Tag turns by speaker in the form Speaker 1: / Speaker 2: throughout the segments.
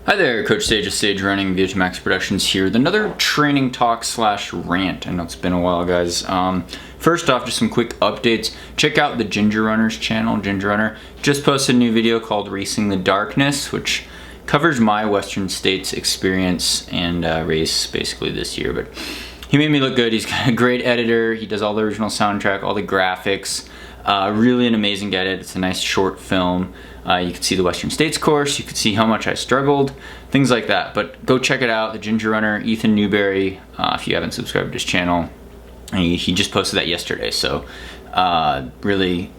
Speaker 1: Hi there, Coach Sage of Sage Running, VO2 Max Productions here with another training talk slash rant. I know it's been a while, guys. First off, just some quick updates. Check out the Ginger Runner's channel. Ginger Runner just posted a new video called Racing the Darkness, which covers my Western States experience and race basically this year. But he made me look good. He's got a great editor. He does all the original soundtrack, all the graphics. Really an amazing edit. It's a nice short film. You can see the Western States course, you can see how much I struggled, things like that. But go check it out, the Ginger Runner, Ethan Newberry, if you haven't subscribed to his channel. He just posted that yesterday, so really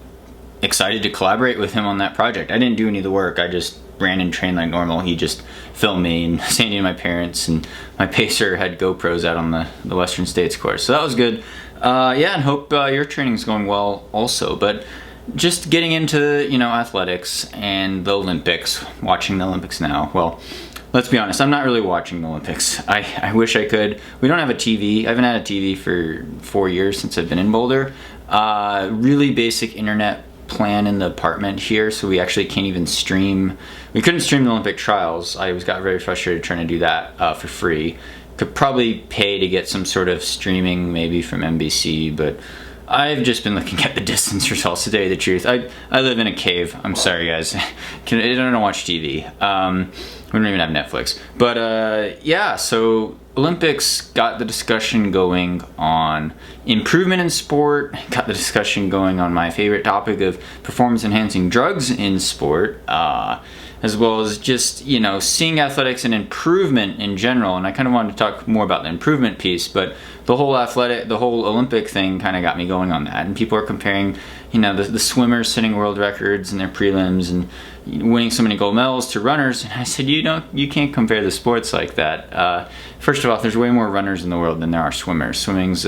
Speaker 1: excited to collaborate with him on that project. I didn't do any of the work, I just ran and trained like normal. He just filmed me and Sandy and my parents, and my pacer had GoPros out on the Western States course, so that was good. Yeah, and hope your training's going well also. But just getting into, athletics and the Olympics, watching the Olympics now. Well, let's be honest, I'm not really watching the Olympics. I wish I could. We don't have a TV. I haven't had a TV for 4 years since I've been in Boulder. Really basic internet plan in the apartment here, so we actually can't even stream. We couldn't stream the Olympic trials. I got very frustrated trying to do that for free. Could probably pay to get some sort of streaming maybe from NBC, but I've just been looking at the distance results, to tell you the truth. I live in a cave. I'm sorry, guys. I don't watch TV. We don't even have Netflix. But yeah, so Olympics got the discussion going on improvement in sport, got the discussion going on my favorite topic of performance-enhancing drugs in sport, as well as just, seeing athletics and improvement in general. And I kind of wanted to talk more about the improvement piece, but the whole Olympic thing kind of got me going on that. And people are comparing, the swimmers setting world records in their prelims and winning so many gold medals to runners. And I said, you can't compare the sports like that. First of all, there's way more runners in the world than there are swimmers. Swimming's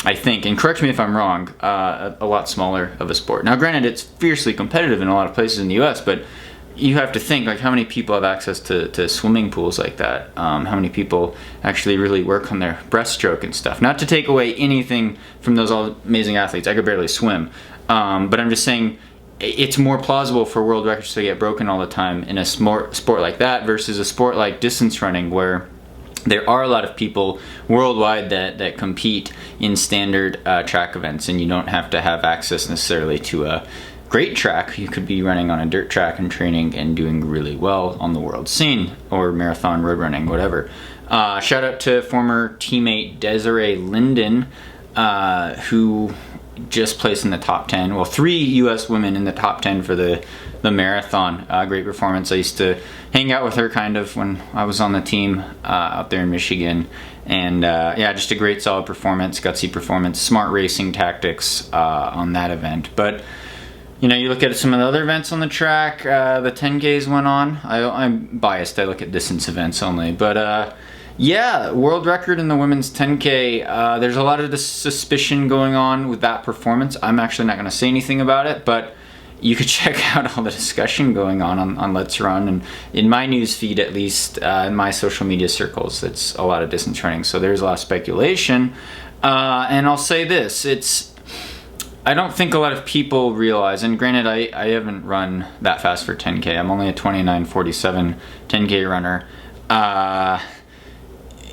Speaker 1: I think, and correct me if I'm wrong, a lot smaller of a sport. Now, granted, it's fiercely competitive in a lot of places in the U.S., but you have to think, like, how many people have access to swimming pools like that? How many people actually really work on their breaststroke and stuff? Not to take away anything from those all amazing athletes. I could barely swim. But I'm just saying, it's more plausible for world records to get broken all the time in a sport like that versus a sport like distance running, where there are a lot of people worldwide that compete in standard track events, and you don't have to have access necessarily to a great track. You could be running on a dirt track and training and doing really well on the world scene, or marathon, road running, whatever. Shout out to former teammate Desiree Linden, who just placed in the top 10. Well, 3 U.S. women in the top 10 for the marathon. Great performance. I used to hang out with her kind of when I was on the team out there in Michigan. And yeah, just a great solid performance, gutsy performance, smart racing tactics on that event. But you look at some of the other events on the track, the 10Ks went on. I'm biased, I look at distance events only. But yeah, world record in the women's 10K. There's a lot of suspicion going on with that performance. I'm actually not going to say anything about it, but you could check out all the discussion going on Let's Run, and in my news feed, at least, in my social media circles, it's a lot of distance running. So there's a lot of speculation. And I'll say this, I don't think a lot of people realize, and granted, I haven't run that fast for 10K. I'm only a 29:47 10K runner.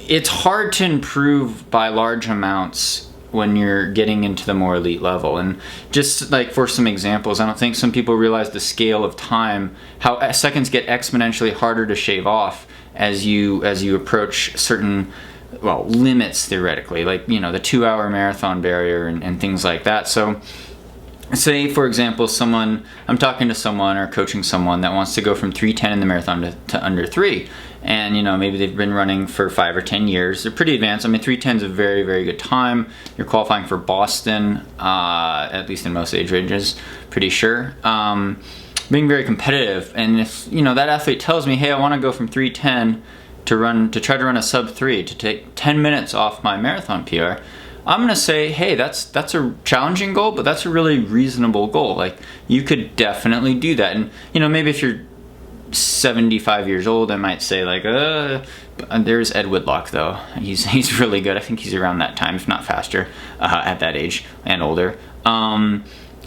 Speaker 1: It's hard to improve by large amounts when you're getting into the more elite level. And just like for some examples, I don't think some people realize the scale of time, how seconds get exponentially harder to shave off as you approach certain limits, theoretically, like the 2-hour marathon barrier and things like that. So say, for example, I'm talking to someone or coaching someone that wants to go from 3:10 in the marathon to under 3, and maybe they've been running for 5 or 10 years. They're pretty advanced. I mean, 3:10 is a very, very good time. You're qualifying for Boston, at least in most age ranges, pretty sure. Being very competitive, and if that athlete tells me, hey, I want to go from 3:10 to try to run a sub 3 to take 10 minutes off my marathon PR, I'm gonna say, hey, that's a challenging goal, but that's a really reasonable goal. Like, you could definitely do that. And maybe if you're 75 years old, I might say like, there's Ed Whitlock though. He's really good. I think he's around that time, if not faster, at that age and older.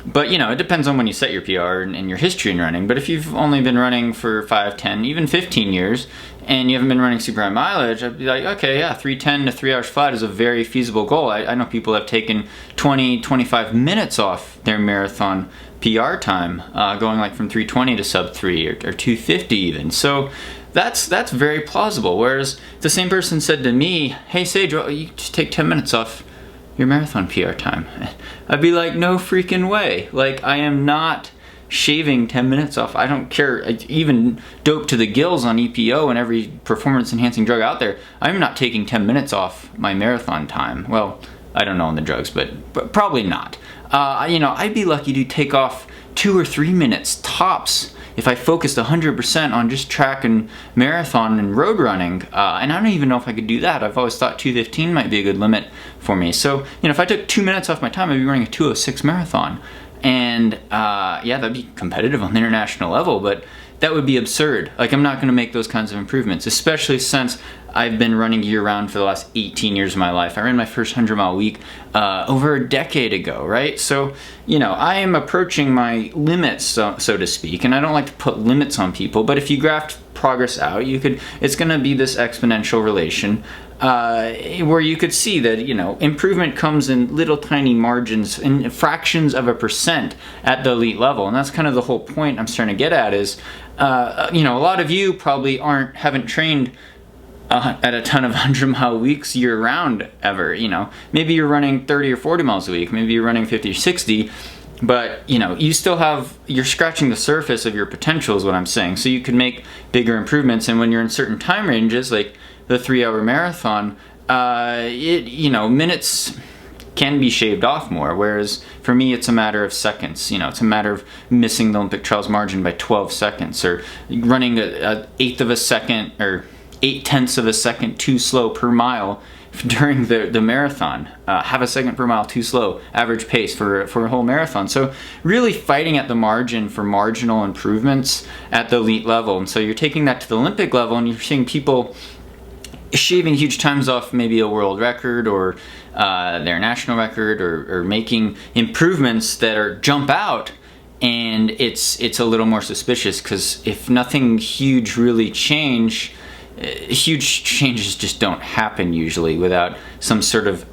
Speaker 1: But it depends on when you set your PR and your history in running. But if you've only been running for 5, 10, even 15 years, and you haven't been running super high mileage, I'd be like, okay, yeah, 3:10 to 3 hours flat is a very feasible goal. I know people have taken 20, 25 minutes off their marathon PR time, going like from 3:20 to sub 3 or 2:50 even. So that's very plausible. Whereas the same person said to me, hey Sage, well, you just take 10 minutes off your marathon PR time. I'd be like, no freaking way. Like, I am not shaving 10 minutes off. I don't care. I even dope to the gills on EPO and every performance enhancing drug out there. I'm not taking 10 minutes off my marathon time. Well, I don't know on the drugs, but probably not. I'd be lucky to take off 2 or 3 minutes tops if I focused 100% on just track and marathon and road running. And I don't even know if I could do that. I've always thought 2:15 might be a good limit for me. So, if I took 2 minutes off my time, I'd be running a 2:06 marathon. And yeah, that'd be competitive on the international level, but that would be absurd. Like, I'm not going to make those kinds of improvements, especially since I've been running year-round for the last 18 years of my life. I ran my first 100-mile week over a decade ago, right? So, I am approaching my limits, so to speak, and I don't like to put limits on people, but if you graph progress out, it's going to be this exponential relation where you could see that, improvement comes in little tiny margins, in fractions of a percent at the elite level. And that's kind of the whole point I'm trying to get at is, a lot of you probably haven't trained at a ton of 100-mile weeks year-round ever. Maybe you're running 30 or 40 miles a week, maybe you're running 50 or 60, but you're scratching the surface of your potential is what I'm saying. So you can make bigger improvements, and when you're in certain time ranges, like the 3-hour marathon, minutes can be shaved off more, whereas for me it's a matter of seconds. It's a matter of missing the Olympic trials margin by 12 seconds, or running an eighth of a second or 0.8 of a second too slow per mile during the marathon. Half a second per mile too slow, average pace for a whole marathon. So really fighting at the margin for marginal improvements at the elite level. And so you're taking that to the Olympic level, and you're seeing people shaving huge times off maybe a world record or their national record, or making improvements that jump out, and it's a little more suspicious, because if nothing huge really huge changes just don't happen usually without some sort of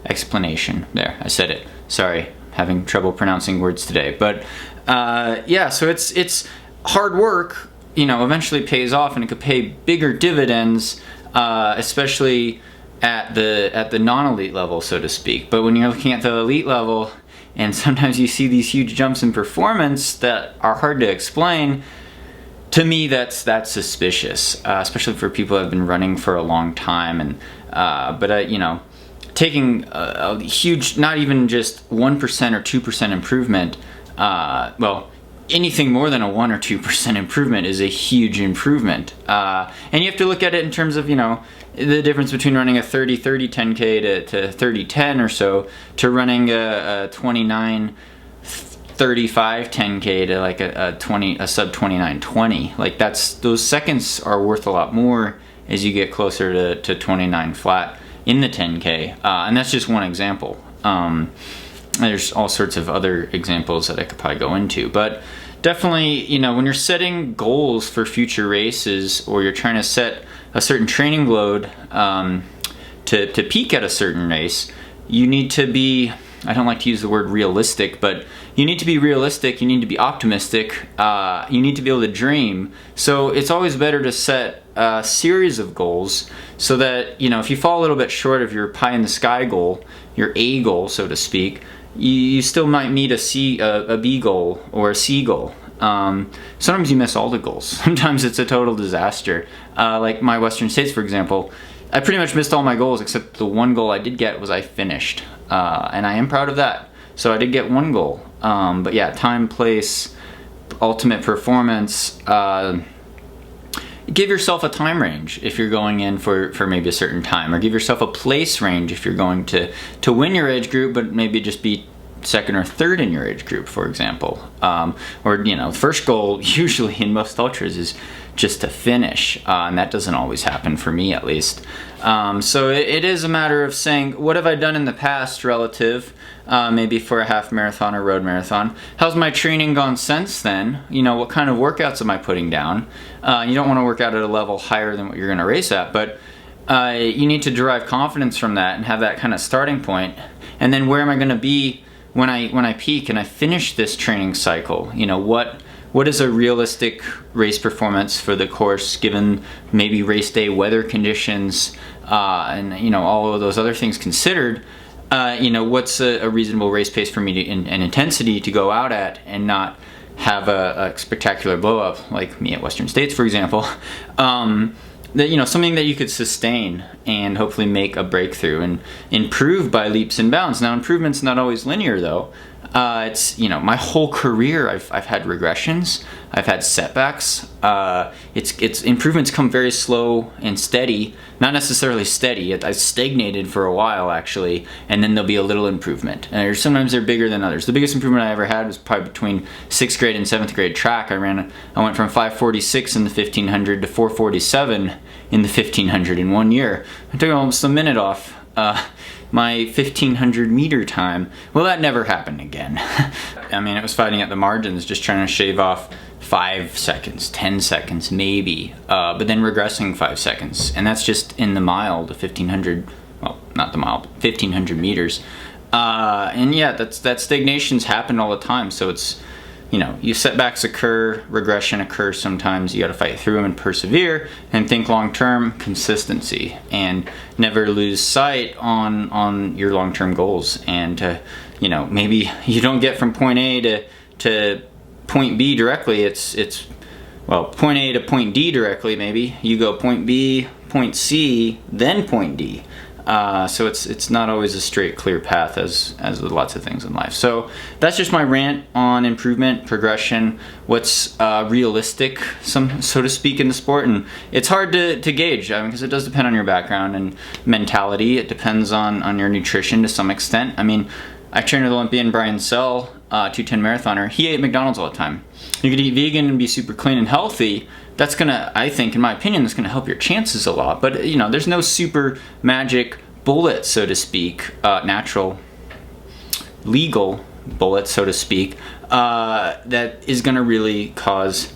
Speaker 1: explanation. There, I said it. Sorry, having trouble pronouncing words today. But yeah, so it's hard work, eventually pays off, and it could pay bigger dividends, especially at the non-elite level, so to speak. But when you're looking at the elite level, and sometimes you see these huge jumps in performance that are hard to explain, to me that's suspicious, especially for people that have been running for a long time. And taking a huge, not even just 1% or 2% improvement, anything more than a 1 or 2% improvement is a huge improvement. And you have to look at it in terms of, the difference between running a 30-30 10K to 30-10 or so, to running a 29-35 10K to like a sub 29-20. Like, those seconds are worth a lot more as you get closer to 29 flat in the 10K. And that's just one example. There's all sorts of other examples that I could probably go into, but definitely, when you're setting goals for future races, or you're trying to set a certain training load to peak at a certain race, you need to be, I don't like to use the word realistic, but you need to be realistic, you need to be optimistic, you need to be able to dream. So it's always better to set a series of goals, so that, if you fall a little bit short of your pie in the sky goal, your A goal, so to speak, you still might meet a B goal or a C goal. Sometimes you miss all the goals. Sometimes it's a total disaster. Like my Western States, for example, I pretty much missed all my goals except the one goal I did get was I finished. And I am proud of that. So I did get one goal. But yeah, time, place, ultimate performance. Give yourself a time range if you're going in for maybe a certain time, or give yourself a place range if you're going to win your age group, but maybe just be second or third in your age group, for example. Or, first goal usually in most ultras is just to finish, and that doesn't always happen for me, at least. So it is a matter of saying, what have I done in the past relative maybe for a half marathon or road marathon. How's my training gone since then? You know, what kind of workouts am I putting down? You don't want to work out at a level higher than what you're going to race at, but you need to derive confidence from that and have that kind of starting point. And then where am I going to be when I peak and I finish this training cycle? You know, what is a realistic race performance for the course given maybe race day weather conditions and you know, all of those other things considered? You know, what's a reasonable race pace for me to, and intensity to go out at and not have a spectacular blow up like me at Western States, for example. That, you know, something that you could sustain and hopefully make a breakthrough and improve by leaps and bounds. Now, improvement's not always linear though. It's, you know, my whole career I've had regressions, I've had setbacks. It's improvements come very slow and steady, not necessarily steady. I stagnated for a while actually, and then there'll be a little improvement. And sometimes they're bigger than others. The biggest improvement I ever had was probably between 6th grade and 7th grade track. I went from 5:46 in the 1500 to 4:47 in the 1500 in 1 year. I took almost a minute off my 1500 meter time. Well, that never happened again. I mean, it was fighting at the margins, just trying to shave off 5 seconds, 10 seconds maybe, but then regressing 5 seconds. And that's just in the mile to 1500, well, not the mile, but 1500 meters. And yeah, that stagnation's happened all the time. So it's, you know, setbacks occur, regression occurs sometimes. You got to fight through them and persevere and think long-term consistency and never lose sight on your long-term goals. And you know, maybe you don't get from point A to point B directly. It's well, point A to point D directly. Maybe you go point B, point C, then point D. So it's not always a straight, clear path as with lots of things in life. So that's just my rant on improvement, progression, what's realistic, so to speak, in the sport. And it's hard to gauge, I mean, because it does depend on your background and mentality. It depends on your nutrition to some extent. I mean, I trained with Olympian Brian Sell, 210 marathoner. He ate McDonald's all the time. You could eat vegan and be super clean and healthy. That's gonna, I think, in my opinion, that's gonna help your chances a lot. But you know, there's no super magic bullet, so to speak, natural, legal bullet, so to speak, that is gonna really cause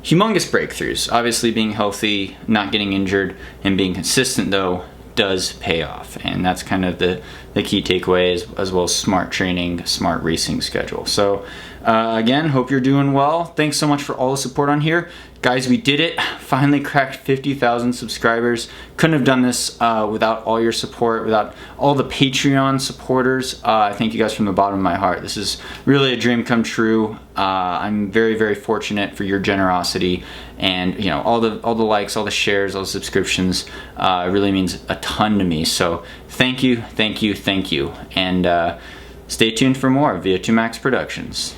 Speaker 1: humongous breakthroughs. Obviously, being healthy, not getting injured, and being consistent though does pay off, and that's kind of the key takeaway, as well as smart training, smart racing schedule. So again, hope you're doing well. Thanks so much for all the support on here. Guys, we did it. Finally cracked 50,000 subscribers. Couldn't have done this without all your support, without all the Patreon supporters. I thank you guys from the bottom of my heart. This is really a dream come true. I'm very, very fortunate for your generosity, and you know, all the likes, all the shares, all the subscriptions. It really means a ton to me. So thank you, thank you, thank you, and stay tuned for more via 2Max Productions.